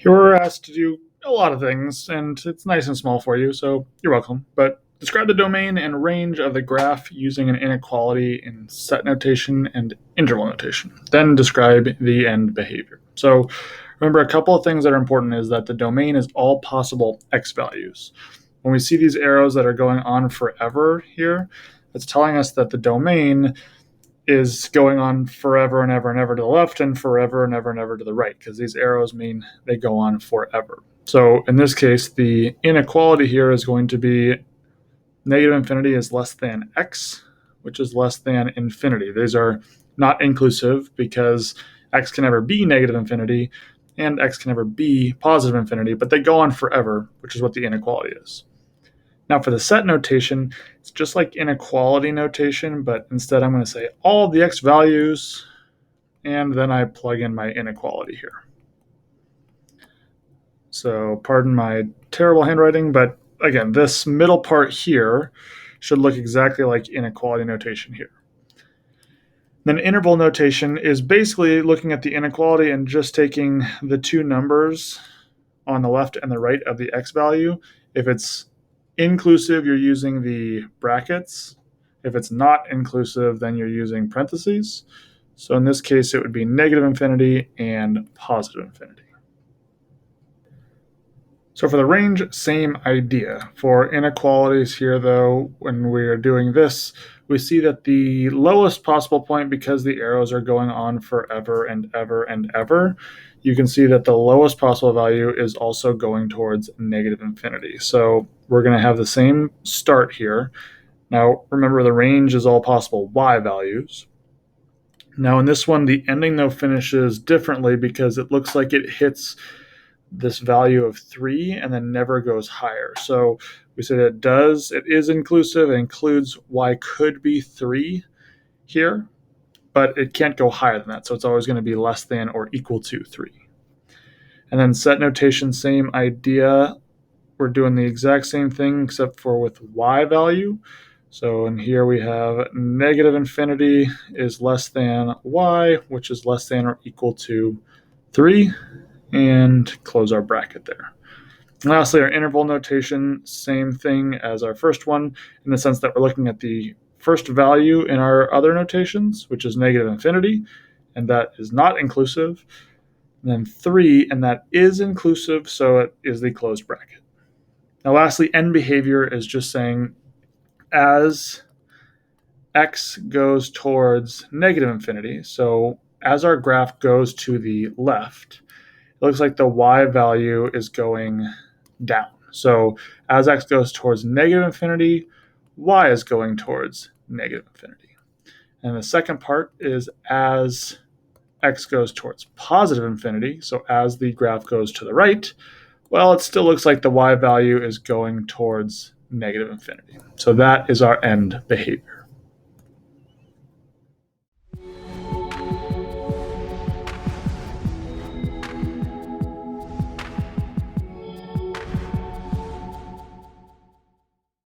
Here we're asked to do a lot of things, and it's nice and small for you, so you're welcome. But describe the domain and range of the graph using an inequality in set notation and interval notation. Then describe the end behavior. So remember, a couple of things that are important is that the domain is all possible x values. When we see these arrows that are going on forever here, it's telling us that the domain is going on forever and ever and ever to the left and forever and ever to the right, because these arrows mean they go on forever. So in this case, the inequality here is going to be negative infinity is less than x, which is less than infinity. These are not inclusive because x can never be negative infinity and x can never be positive infinity, but they go on forever, which is what the inequality is. Now for the set notation, it's just like inequality notation, but instead I'm going to say all the x values, and then I plug in my inequality here. So pardon my terrible handwriting, but again, this middle part here should look exactly like inequality notation here. Then interval notation is basically looking at the inequality and just taking the two numbers on the left and the right of the x value. If it's inclusive, you're using the brackets. If it's not inclusive, then you're using parentheses. So in this case, it would be negative infinity and positive infinity. So for the range, same idea. For inequalities here, though, when we're doing this, we see that the lowest possible point, because the arrows are going on forever and ever and ever, you can see that the lowest possible value is also going towards negative infinity. So we're going to have the same start here. Now, remember, the range is all possible y values. Now, in this one, the ending, though, finishes differently because it looks like it hits this value of 3 and then never goes higher. So we say that it is inclusive. It includes y could be 3 here, but it can't go higher than that. So it's always going to be less than or equal to 3. And then set notation, same idea. We're doing the exact same thing except for with y value. So in here we have negative infinity is less than y, which is less than or equal to 3, and close our bracket there. And lastly, our interval notation, same thing as our first one, in the sense that we're looking at the first value in our other notations, which is negative infinity, and that is not inclusive. And then 3, and that is inclusive, so it is the closed bracket. Now lastly, end behavior is just saying as x goes towards negative infinity, so as our graph goes to the left, it looks like the y value is going down. So as x goes towards negative infinity, y is going towards negative infinity. And the second part is as x goes towards positive infinity, so as the graph goes to the right, well, it still looks like the y value is going towards negative infinity. So that is our end behavior.